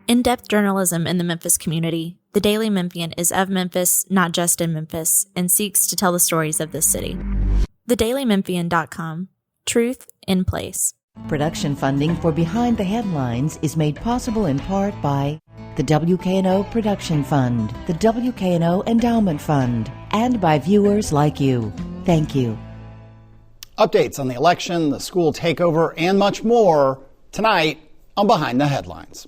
In-depth journalism in the Memphis community, the Daily Memphian is of Memphis, not just in Memphis, and seeks to tell the stories of this city. TheDailyMemphian.com. Truth in place. Production funding for Behind the Headlines is made possible in part by the WKNO Production Fund, the WKNO Endowment Fund, and by viewers like you. Thank you. Updates on the election, the school takeover, and much more tonight on Behind the Headlines.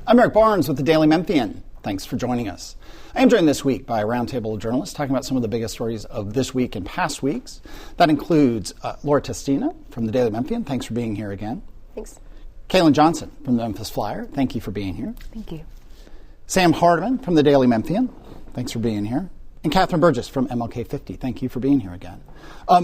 I'm Eric Barnes with the Daily Memphian. Thanks for joining us. I am joined this week by a roundtable of journalists talking about some of the biggest stories of this week and past weeks. That includes Laura Testina from the Daily Memphian. Thanks for being here again. Thanks. Kaylin Johnson from the Memphis Flyer. Thank you for being here. Thank you. Sam Hardiman from the Daily Memphian. Thanks for being here. And Catherine Burgess from MLK 50. Thank you for being here again.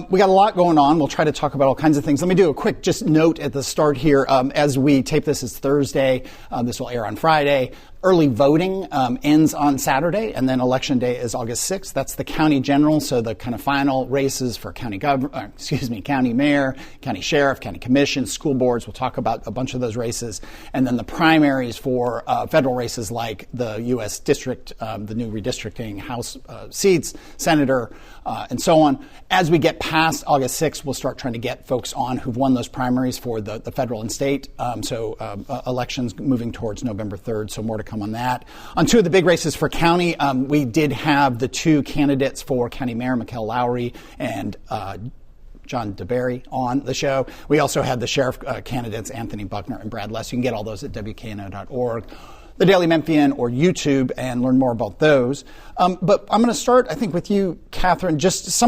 We got a lot going on. We'll try to talk about all kinds of things. Let me do a quick just note at the start here. As we tape this, it's Thursday. This will air on Friday. Early voting ends on Saturday, and then Election Day is August 6th. That's the county general, so the kind of final races for county mayor, county sheriff, county commission, school boards. We'll talk about a bunch of those races, and then the primaries for federal races like the U.S. district, the new redistricting, House seats, senator, and so on. As we get past August 6th, we'll start trying to get folks on who've won those primaries for the federal and state. Elections moving towards November 3rd, so more to come on that. On two of the big races for county, we did have the two candidates for county mayor, Mikkel Lowry and John DeBerry, on the show. We also had the sheriff candidates, Anthony Buckner and Brad Less. You can get all those at WKNO.org. The Daily Memphian or YouTube and learn more about those. But I'm going to start, I think, with you, Catherine. Just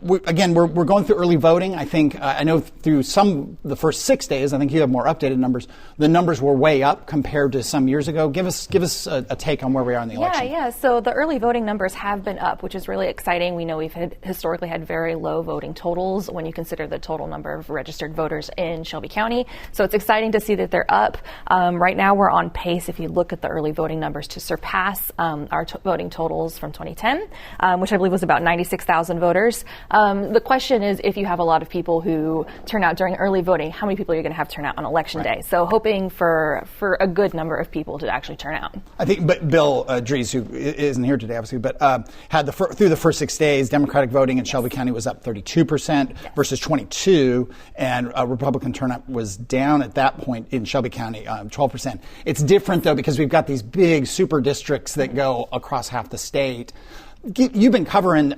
we're going through early voting. I think, I know through the first 6 days, I think you have more updated numbers. The numbers were way up compared to some years ago. Give us a take on where we are in the election. Yeah. So the early voting numbers have been up, which is really exciting. We know we've historically had very low voting totals when you consider the total number of registered voters in Shelby County. So it's exciting to see that they're up. Right now we're on pace, if you look at the early voting numbers, to surpass our voting totals from 2010, which I believe was about 96,000 voters. The question is, if you have a lot of people who turn out during early voting, how many people are you going to have turn out on Election Day? So hoping for a good number of people to actually turn out. I think, but Bill Dries, who isn't here today, obviously, but had through the first 6 days, Democratic voting in Shelby County was up 32% versus 22%, and Republican turnout was down at that point in Shelby County, 12%. It's different, though, because we've got these big super districts that go across half the state. You've been covering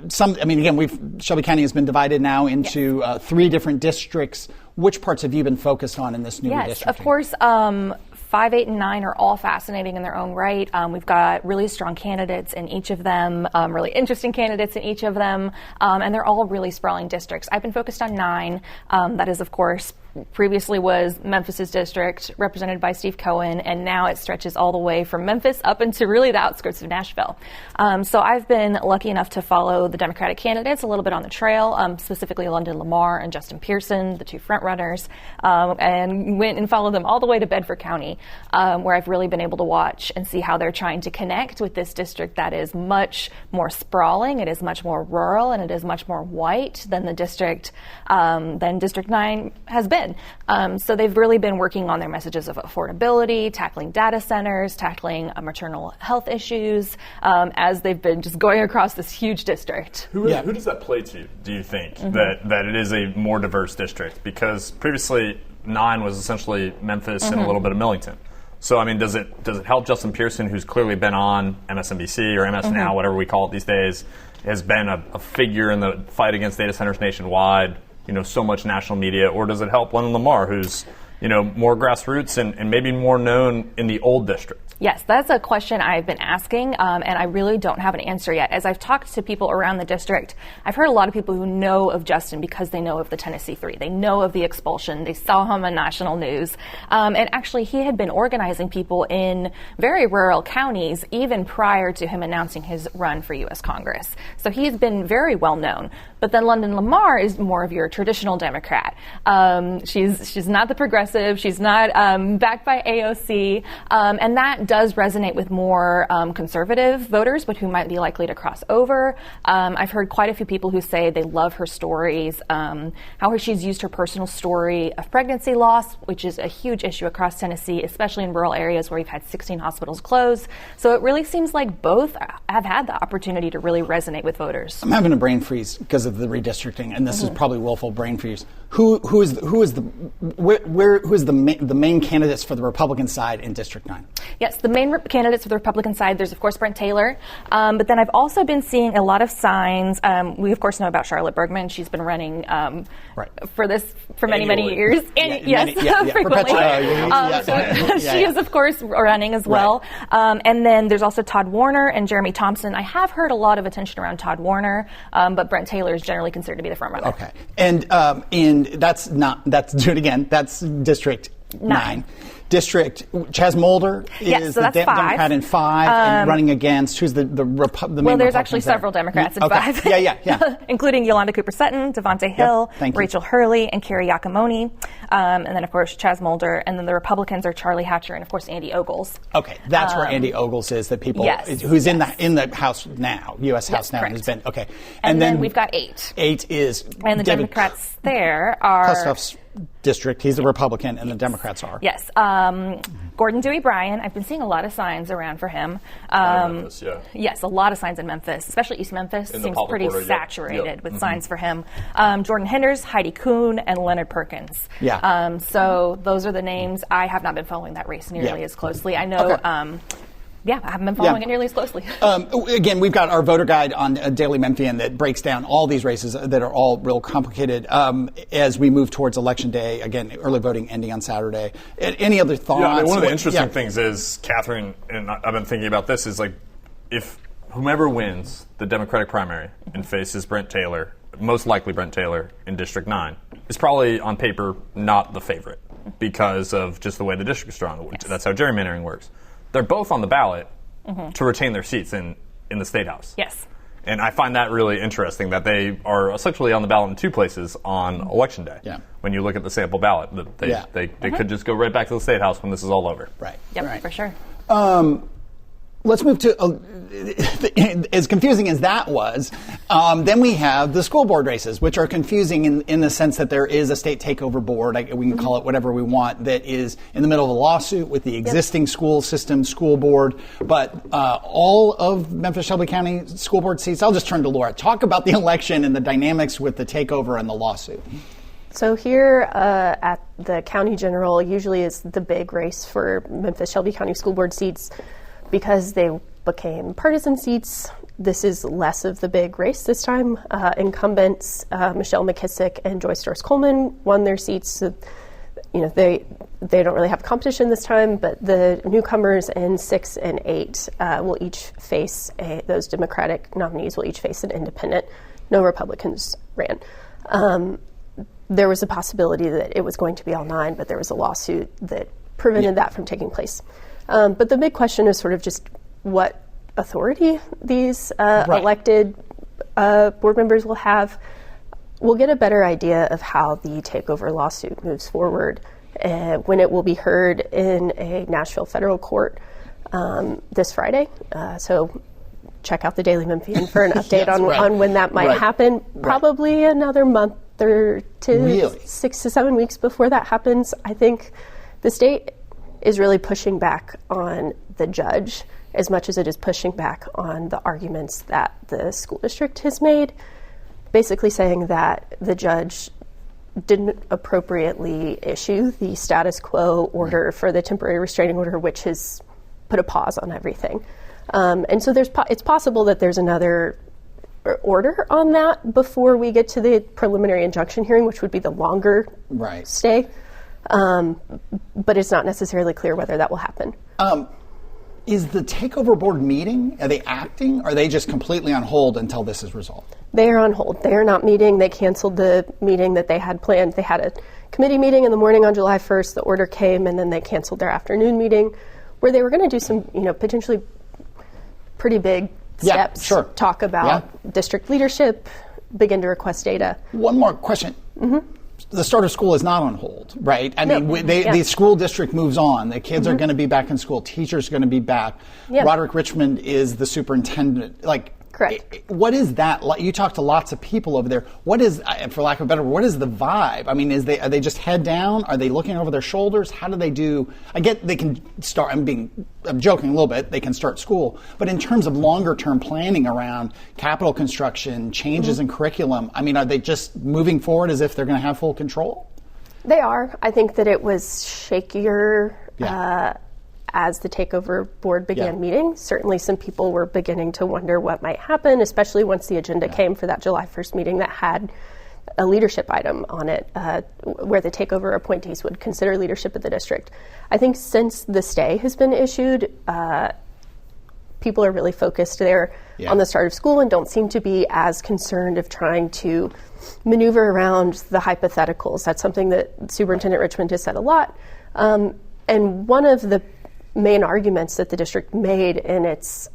Shelby County has been divided now into 3 different districts. Which parts have you been focused on in this new redistricting? Yes, of course. 5, 8, and 9 are all fascinating in their own right. We've got really strong candidates in each of them, really interesting candidates in each of them, and they're all really sprawling districts. I've been focused on 9. That is, of course, previously was Memphis's district, represented by Steve Cohen, and now it stretches all the way from Memphis up into really the outskirts of Nashville. So I've been lucky enough to follow the Democratic candidates a little bit on the trail, specifically London Lamar and Justin Pearson, the two frontrunners, and went and followed them all the way to Bedford County, where I've really been able to watch and see how they're trying to connect with this district that is much more sprawling, it is much more rural, and it is much more white than the district, than District 9 has been. So they've really been working on their messages of affordability, tackling data centers, tackling maternal health issues, as they've been just going across this huge district. Who does that play to, do you think, that it is a more diverse district? Because previously 9 was essentially Memphis and a little bit of Millington. So, I mean, does it help Justin Pearson, who's clearly been on MSNBC or MS Now, whatever we call it these days, has been a figure in the fight against data centers nationwide, so much national media, or does it help London Lamar, who's more grassroots and maybe more known in the old district? Yes, that's a question I've been asking, and I really don't have an answer yet. As I've talked to people around the district, I've heard a lot of people who know of Justin because they know of the Tennessee Three. They know of the expulsion. They saw him on national news. And actually, he had been organizing people in very rural counties even prior to him announcing his run for U.S. Congress. So he's been very well known. But then London Lamar is more of your traditional Democrat. She's not the progressive. She's not backed by AOC. And that does resonate with more conservative voters, but who might be likely to cross over. I've heard quite a few people who say they love her stories, how she's used her personal story of pregnancy loss, which is a huge issue across Tennessee, especially in rural areas where we've had 16 hospitals close. So it really seems like both have had the opportunity to really resonate with voters. I'm having a brain freeze because of the redistricting, and this is probably willful brain freeze. Who is the main candidates for the Republican side in District 9? Yes, the main candidates for the Republican side, there's of course Brent Taylor, but then I've also been seeing a lot of signs. We of course know about Charlotte Bergman. She's been running for many years, and frequently. She is of course running as well. And then there's also Todd Warner and Jeremy Thompson. I have heard a lot of attention around Todd Warner, but Brent Taylor is generally considered to be the front runner. Okay, and that's do it again. That's District 9. District, Chaz Mulder is the Democrat in 5, and running against, who's the main Republican? Well, there's actually several Democrats in 5. Yeah. Including Yolanda Cooper-Sutton, Devontae Hill, Rachel Hurley, and Carrie Giacomoni. And then, of course, Chaz Mulder. And then the Republicans are Charlie Hatcher and, of course, Andy Ogles. Okay, that's where Andy Ogles is, who's in the House now, U.S. House now, correct. and has been, okay. And then we've got 8. 8 is... And the Democrats there are... Kustoff's district, he's a Republican, and the Democrats are. Yes. Gordon Dewey Bryan, I've been seeing a lot of signs around for him. Memphis, Yes, a lot of signs in Memphis, especially East Memphis. Seems pretty saturated with signs for him. Jordan Henders, Heidi Kuhn, and Leonard Perkins. So those are the names. I have not been following that race nearly as closely. I know... I haven't been following it nearly as closely. Again, we've got our voter guide on Daily Memphian that breaks down all these races that are all real complicated as we move towards Election Day. Again, early voting ending on Saturday. Any other thoughts? One of the interesting things is, Catherine, and I've been thinking about this, is like if whomever wins the Democratic primary and faces Brent Taylor, most likely Brent Taylor in District 9, is probably on paper not the favorite because of just the way the district is drawn. Yes. That's how gerrymandering works. They're both on the ballot to retain their seats in the State House. Yes. And I find that really interesting that they are essentially on the ballot in 2 places on Election Day. Yeah. When you look at the sample ballot, they could just go right back to the State House when this is all over. Right. Yep, right. for sure. Let's move to, as confusing as that was, then we have the school board races, which are confusing in the sense that there is a state takeover board, we can call it whatever we want, that is in the middle of a lawsuit with the existing school system, school board, but all of Memphis-Shelby County school board seats. I'll just turn to Laura. Talk about the election and the dynamics with the takeover and the lawsuit. So here at the county general usually is the big race for Memphis-Shelby County school board seats. Because they became partisan seats, this is less of the big race this time. Incumbents Michelle McKissick and Joyce Doris Coleman won their seats. So, they don't really have competition this time, but the newcomers in 6 and 8 will each face those Democratic nominees will each face an independent. No Republicans ran. There was a possibility that it was going to be all 9, but there was a lawsuit that prevented that from taking place. But the big question is sort of just what authority these elected board members will have. We'll get a better idea of how the takeover lawsuit moves forward when it will be heard in a Nashville federal court this Friday. So check out the Daily Memphian for an update on when that might happen. Probably another month or 6 to 7 weeks before that happens. I think the state is really pushing back on the judge as much as it is pushing back on the arguments that the school district has made, basically saying that the judge didn't appropriately issue the status quo order for the temporary restraining order, which has put a pause on everything. And so it's possible that there's another order on that before we get to the preliminary injunction hearing, which would be the longer stay. but it's not necessarily clear whether that will happen. Is the takeover board meeting, are they acting? Or are they just completely on hold until this is resolved? They are on hold. They are not meeting. They canceled the meeting that they had planned. They had a committee meeting in the morning on July 1st. The order came, and then they canceled their afternoon meeting where they were going to do some, potentially pretty big steps. Sure. Talk about district leadership, begin to request data. One more question. The start of school is not on hold, right? I mean, the school district moves on. The kids are going to be back in school. Teachers are going to be back. Roderick Richmond is the superintendent. Correct. What is that like? You talk to lots of people over there. What is, for lack of a better word, what is the vibe? I mean, are they just head down? Are they looking over their shoulders? How do they do? I get they can start. I'm joking a little bit. They can start school, but in terms of longer term planning around capital construction, changes in curriculum, I mean, are they just moving forward as if they're going to have full control? They are. I think that it was shakier. As the takeover board began meeting, certainly some people were beginning to wonder what might happen, especially once the agenda came for that July 1st meeting that had a leadership item on it, where the takeover appointees would consider leadership of the district. I think since the stay has been issued, people are really focused there on the start of school and don't seem to be as concerned of trying to maneuver around the hypotheticals. That's something that Superintendent Richmond has said a lot. And one of the main arguments that the district made in its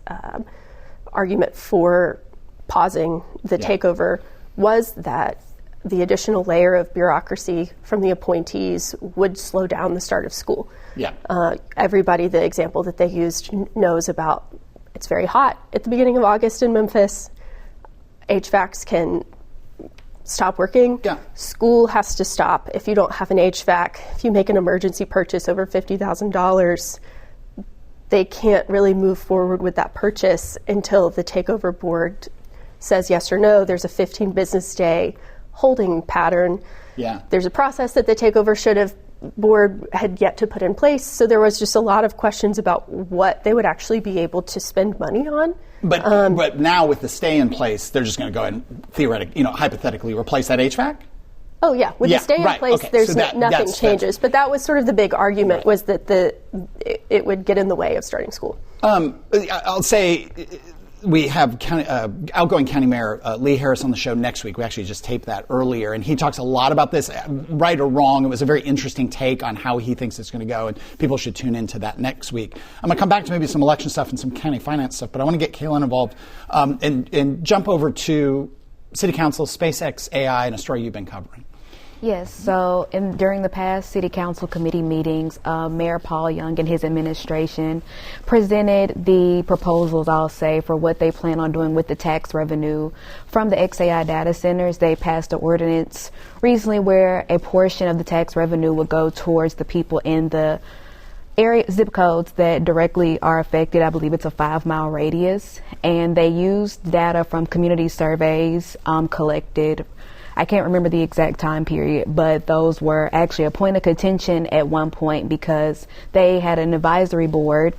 argument for pausing the takeover was that the additional layer of bureaucracy from the appointees would slow down the start of school. Everybody, the example that they used, knows about it's very hot at the beginning of August in Memphis. HVACs can stop working. School has to stop. If you don't have an HVAC, if you make an emergency purchase over $50,000, they can't really move forward with that purchase until the takeover board says yes or no. There's a 15 business day holding pattern. There's a process that the takeover board had yet to put in place. So there was just a lot of questions about what they would actually be able to spend money on. But now with the stay in place, they're just going to go ahead and hypothetically replace that HVAC? Oh, yeah. With the stay in place, there's nothing changes. But that was sort of the big argument, was that it would get in the way of starting school. I'll say we have outgoing County Mayor Lee Harris on the show next week. We actually just taped that earlier, and he talks a lot about this, right or wrong. It was a very interesting take on how he thinks it's going to go, and people should tune into that next week. I'm going to come back to maybe some election stuff and some county finance stuff, but I want to get Kaylin involved and jump over to City Council, SpaceXAI, and a story you've been covering. Yes, so during the past City Council committee meetings, Mayor Paul Young and his administration presented the proposals, I'll say, for what they plan on doing with the tax revenue from the XAI data centers. They passed an ordinance recently where a portion of the tax revenue would go towards the people in the area zip codes that directly are affected. I believe it's a 5-mile radius, and they used data from community surveys collected. I can't remember the exact time period, but those were actually a point of contention at one point because they had an advisory board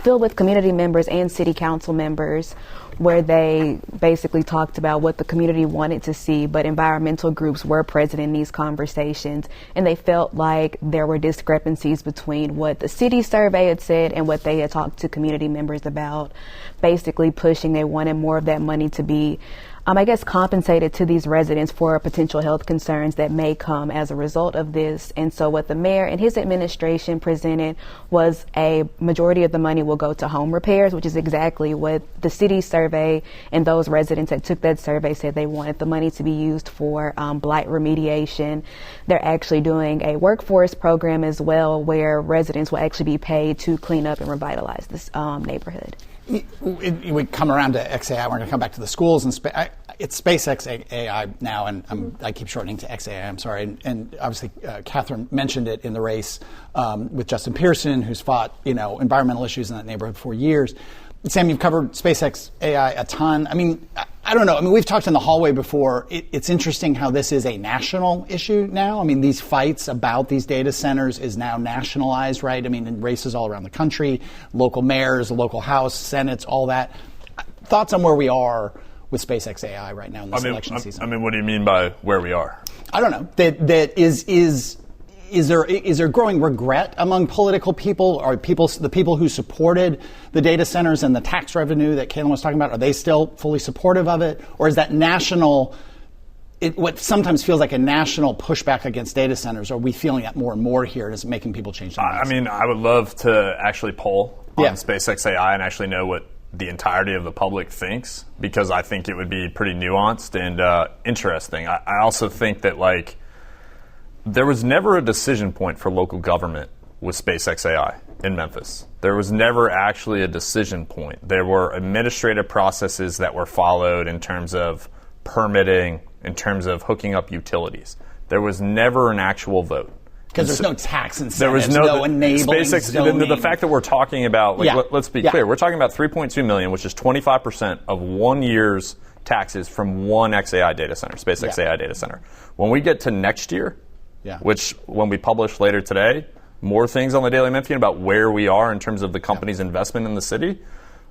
filled with community members and city council members where they basically talked about what the community wanted to see, but environmental groups were present in these conversations, and they felt like there were discrepancies between what the city survey had said and what they had talked to community members about, basically pushing. They wanted more of that money to be compensated to these residents for potential health concerns that may come as a result of this. And so what the mayor and his administration presented was a majority of the money will go to home repairs, which is exactly what the city survey and those residents that took that survey said they wanted the money to be used for blight remediation. They're actually doing a workforce program as well where residents will actually be paid to clean up and revitalize this neighborhood. We come around to XAI. We're going to come back to the schools, and it's SpaceXAI now, and I keep shortening to XAI. I'm sorry. And obviously, Catherine mentioned it in the race with Justin Pearson, who's fought environmental issues in that neighborhood for years. Sam, you've covered SpaceXAI a ton. I mean, I don't know. I mean, we've talked in the hallway before. It's interesting how this is a national issue now. I mean, these fights about these data centers is now nationalized, right? I mean, in races all around the country, local mayors, local House, Senates, all that. Thoughts on where we are with SpaceXAI right now in this election season? I mean, what do you mean by where we are? I don't know. That is is there growing regret among political people? Are the people who supported the data centers and the tax revenue that Caitlin was talking about, are they still fully supportive of it? Or is that what sometimes feels like a national pushback against data centers? Are we feeling that more and more here? Is it making people change their minds? I mean, I would love to actually poll on SpaceXAI and actually know what the entirety of the public thinks, because I think it would be pretty nuanced and interesting. I also think that, like, there was never a decision point for local government with SpaceXAI in Memphis. There was never actually a decision point. There were administrative processes that were followed in terms of permitting, in terms of hooking up utilities. There was never an actual vote. Because there's no tax incentives, there was no enabling zoning. The fact that we're talking about, let's be clear, we're talking about $3.2 million, which is 25% of 1 year's taxes from one XAI data center, SpaceXAI data center. When we get to next year, which when we publish later today, more things on the Daily Memphian about where we are in terms of the company's investment in the city,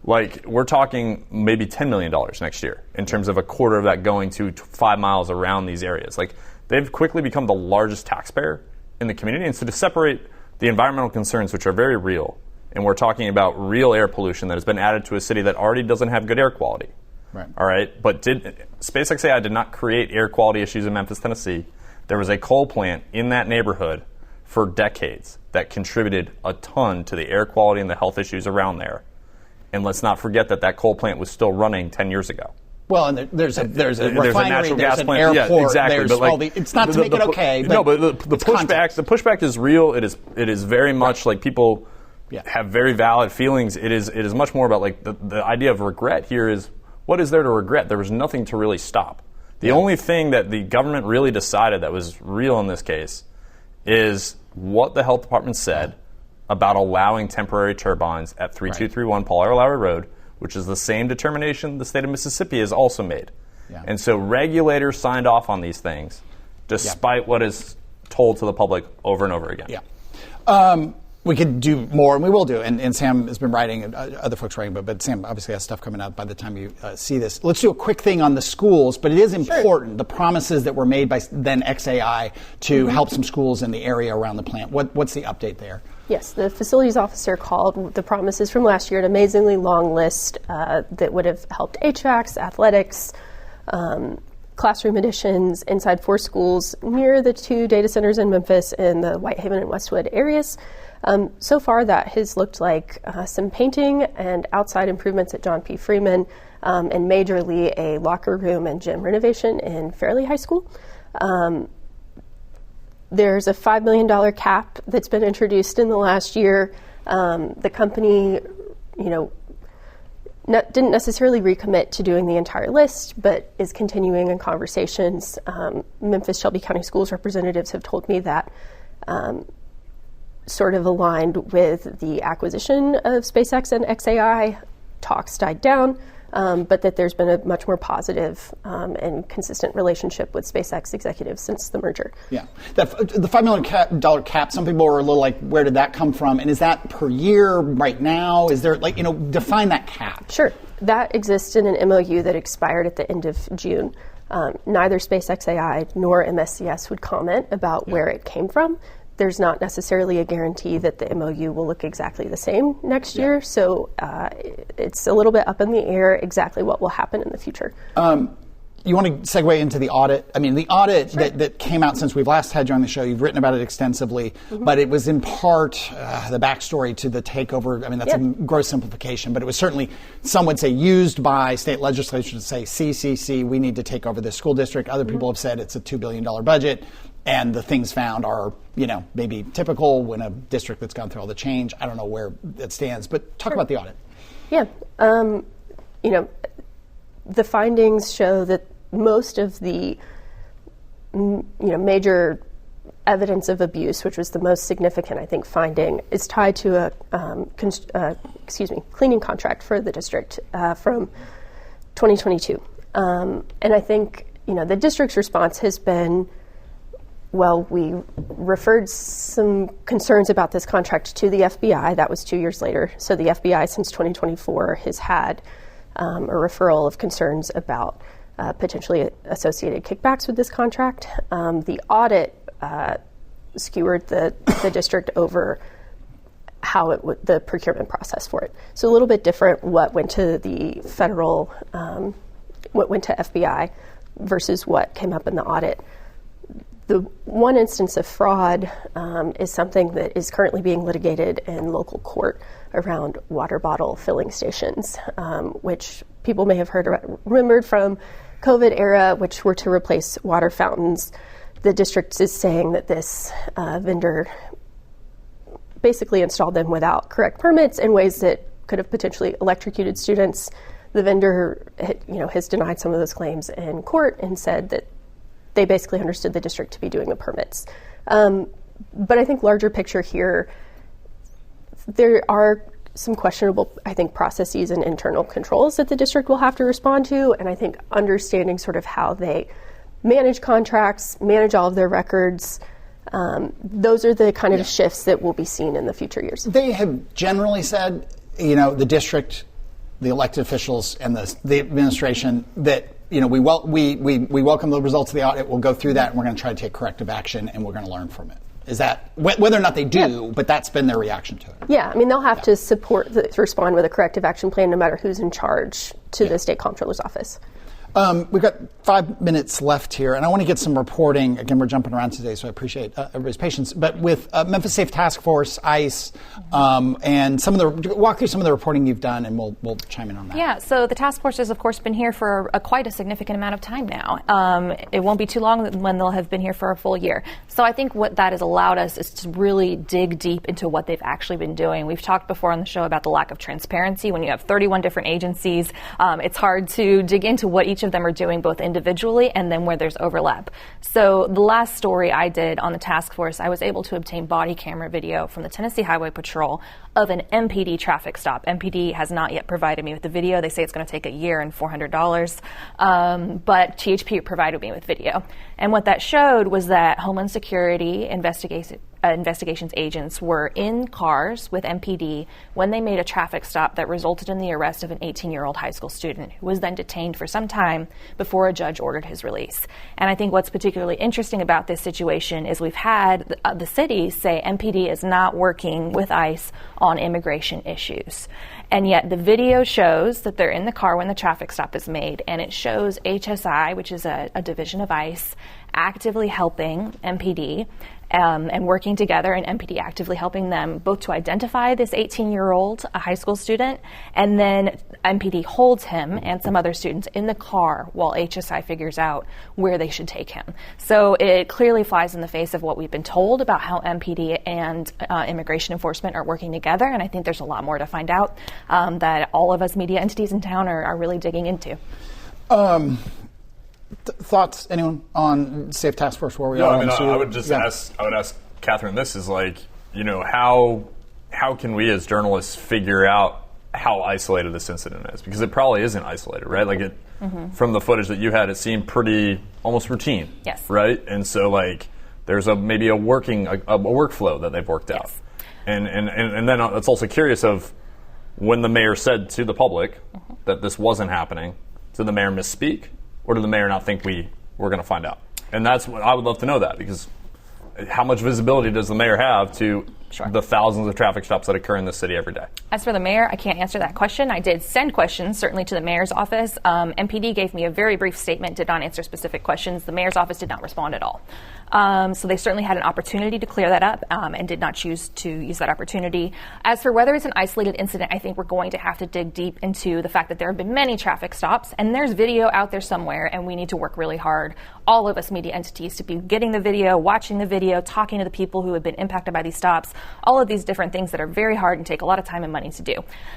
like, we're talking maybe $10 million next year in terms of a quarter of that going to 5 miles around these areas. Like, they've quickly become the largest taxpayer in the community. And so to separate the environmental concerns, which are very real, and we're talking about real air pollution that has been added to a city that already doesn't have good air quality. Right. All right. But SpaceXAI did not create air quality issues in Memphis, Tennessee. There was a coal plant in that neighborhood for decades that contributed a ton to the air quality and the health issues around there. And let's not forget that coal plant was still running 10 years ago. Well, and there's a refinery, there's an airport, exactly. There's all it's not to make it okay. But the pushback is real. It is very much like people have very valid feelings. It is much more about, like, the idea of regret here is, what is there to regret? There was nothing to really stop. The only thing that the government really decided that was real in this case is what the health department said about allowing temporary turbines at 3231 Paul R. Lowry Road, which is the same determination the state of Mississippi has also made. And so regulators signed off on these things, despite what is told to the public over and over again. We could do more, and we will do. And Sam has been writing, other folks writing, but Sam obviously has stuff coming out by the time you see this. Let's do a quick thing on the schools, but it is important, the promises that were made by then XAI to help some schools in the area around the plant. What's the update there? Yes, the facilities officer called the promises from last year an amazingly long list that would have helped HVACs, athletics, classroom additions inside 4 schools near the 2 data centers in Memphis in the Whitehaven and Westwood areas. So far, that has looked like some painting and outside improvements at John P. Freeman, and majorly a locker room and gym renovation in Fairleigh High School. There's a $5 million cap that's been introduced in the last year. The company, didn't necessarily recommit to doing the entire list, but is continuing in conversations. Memphis Shelby County Schools representatives have told me that sort of aligned with the acquisition of SpaceX and XAI, talks died down, but that there's been a much more positive and consistent relationship with SpaceX executives since the merger. Yeah. The $5 million cap, some people are a little like, where did that come from? And is that per year right now? Is there, define that cap? Sure. That exists in an MOU that expired at the end of June. Neither SpaceXAI nor MSCS would comment about where it came from. There's not necessarily a guarantee that the MOU will look exactly the same next year, so it's a little bit up in the air exactly what will happen in the future. You want to segue into the audit? I mean, the audit that came out since we've last had you on the show, you've written about it extensively, but it was in part the backstory to the takeover. I mean, that's a gross simplification, but it was certainly, some would say, used by state legislatures to say, CCC, we need to take over this school district. Other people have said it's a $2 billion budget. And the things found are, maybe typical when a district that's gone through all the change. I don't know where it stands, but talk about the audit. Yeah. The findings show that most of the, major evidence of abuse, which was the most significant, I think, finding, is tied to a cleaning contract for the district from 2022. And I think, the district's response has been, well, we referred some concerns about this contract to the FBI. That was 2 years later. So the FBI, since 2024, has had a referral of concerns about potentially associated kickbacks with this contract. The audit skewered the district over how the procurement process for it. So a little bit different what went to the federal, what went to FBI versus what came up in the audit. The one instance of fraud is something that is currently being litigated in local court around water bottle filling stations, which people may have remembered from COVID era, which were to replace water fountains. The district is saying that this vendor basically installed them without correct permits in ways that could have potentially electrocuted students. The vendor, has denied some of those claims in court and said that they basically understood the district to be doing the permits. But I think larger picture here, there are some questionable, I think, processes and internal controls that the district will have to respond to. And I think understanding sort of how they manage contracts, manage all of their records, those are the kind of shifts that will be seen in the future years. They have generally said, the district, the elected officials, and the administration that we welcome the results of the audit. We'll go through that, and we're going to try to take corrective action, and we're going to learn from it. Is that whether or not they do? But that's been their reaction to it. Yeah, they'll have to respond with a corrective action plan, no matter who's in charge, to the state comptroller's office. We've got 5 minutes left here, and I want to get some reporting. Again, we're jumping around today, so I appreciate everybody's patience. But with Memphis Safe Task Force, ICE, and walk through some of the reporting you've done, and we'll chime in on that. Yeah, so the task force has, of course, been here for quite a significant amount of time now. It won't be too long when they'll have been here for a full year. So I think what that has allowed us is to really dig deep into what they've actually been doing. We've talked before on the show about the lack of transparency. When you have 31 different agencies, it's hard to dig into what each of them are doing, both individually and then where there's overlap. So the last story I did on the task force, I was able to obtain body camera video from the Tennessee Highway Patrol of an MPD traffic stop. MPD has not yet provided me with the video. They say it's going to take a year and $400, but THP provided me with video. And what that showed was that Homeland Security investigations agents were in cars with MPD when they made a traffic stop that resulted in the arrest of an 18-year-old high school student who was then detained for some time before a judge ordered his release. And I think what's particularly interesting about this situation is we've had the city say MPD is not working with ICE on immigration issues. And yet the video shows that they're in the car when the traffic stop is made, and it shows HSI, which is a division of ICE, actively helping MPD and working together, and MPD actively helping them both to identify this 18-year-old, a high school student, and then MPD holds him and some other students in the car while HSI figures out where they should take him. So it clearly flies in the face of what we've been told about how MPD and immigration enforcement are working together, and I think there's a lot more to find out that all of us media entities in town are really digging into. Thoughts, anyone, on Safe Task Force, where we are? I would ask Catherine, this is how can we as journalists figure out how isolated this incident is? Because it probably isn't isolated, right? From the footage that you had, it seemed pretty almost routine. Yes. Right? And so there's maybe a workflow that they've worked out. And then it's also curious of when the mayor said to the public that this wasn't happening, did the mayor misspeak? Or did the mayor not think we were going to find out? And that's what I would love to know, that, because how much visibility does the mayor have to the thousands of traffic stops that occur in this city every day? As for the mayor, I can't answer that question. I did send questions, certainly, to the mayor's office. MPD gave me a very brief statement, did not answer specific questions. The mayor's office did not respond at all. So they certainly had an opportunity to clear that up and did not choose to use that opportunity. As for whether it's an isolated incident, I think we're going to have to dig deep into the fact that there have been many traffic stops, and there's video out there somewhere, and we need to work really hard, all of us media entities, to be getting the video, watching the video, talking to the people who have been impacted by these stops, all of these different things that are very hard and take a lot of time and money to do.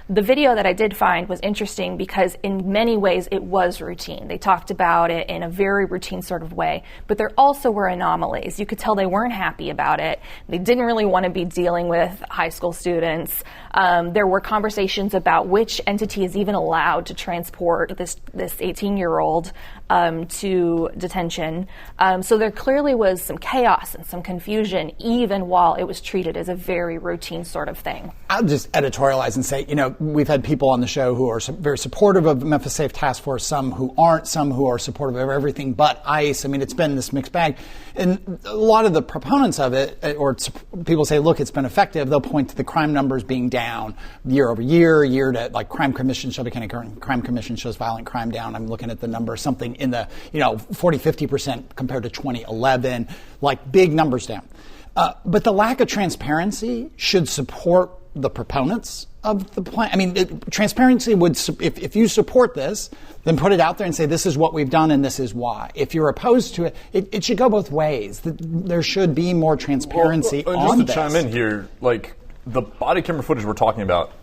The video that I did find was interesting because in many ways it was routine. They talked about it in a very routine sort of way, but there also were anomalies. You could tell they weren't happy about it. They didn't really want to be dealing with high school students. There were conversations about which entity is even allowed to transport this 18-year-old to detention. So there clearly was some chaos and some confusion even while it was treated as a very routine sort of thing. I'll just editorialize and say, we've had people on the show who are very supportive of the Memphis Safe Task Force, some who aren't, some who are supportive of everything but ICE. I mean, it's been this mixed bag. And a lot of the proponents of it, or people say, look, it's been effective. They'll point to the crime numbers being down year over year to like crime commission, Shelby County Crime Commission shows violent crime down. I'm looking at the number, something in the, 40-50% compared to 2011, like big numbers down. But the lack of transparency should support the proponents of the plan. I mean, transparency would, if you support this, then put it out there and say, this is what we've done and this is why. If you're opposed to it, it should go both ways. There should be more transparency on this. Just to chime in here, like the body camera footage we're talking about,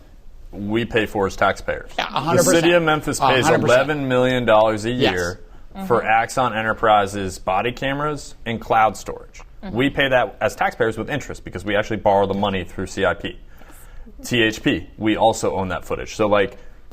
we pay for as taxpayers. Yeah, 100%. The city of Memphis pays 100%. $11 million a year Yes. for Axon Enterprises body cameras and cloud storage. We pay that as taxpayers with interest because we actually borrow the money through CIP. THP, we also own that footage. So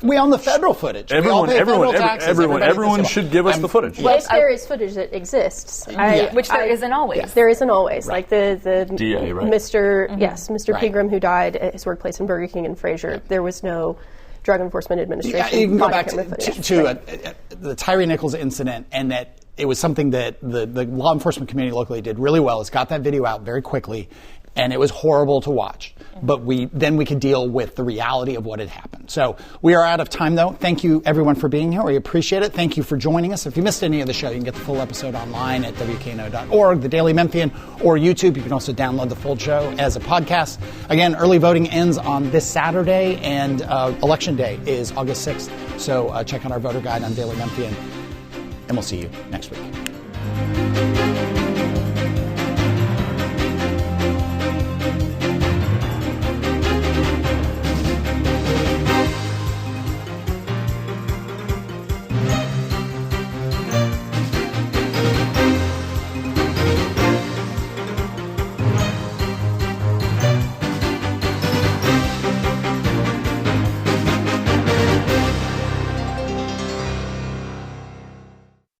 we own the federal footage. Everyone should give us the footage. Well, if there is footage that exists, which there isn't always. Yes, there isn't always. Right. Like the DA, right? Mr. Right. Pegram, who died at his workplace in Burger King in Fraser. There was no Drug Enforcement Administration. Yeah, you can go back body to camera footage. the Tyree Nichols incident, and that it was something that the law enforcement community locally did really well. It's got that video out very quickly, and it was horrible to watch. But then we could deal with the reality of what had happened. So we are out of time, though. Thank you, everyone, for being here. We appreciate it. Thank you for joining us. If you missed any of the show, you can get the full episode online at WKNO.org, The Daily Memphian, or YouTube. You can also download the full show as a podcast. Again, early voting ends on this Saturday, and Election Day is August 6th. So check out our voter guide on Daily Memphian, and we'll see you next week.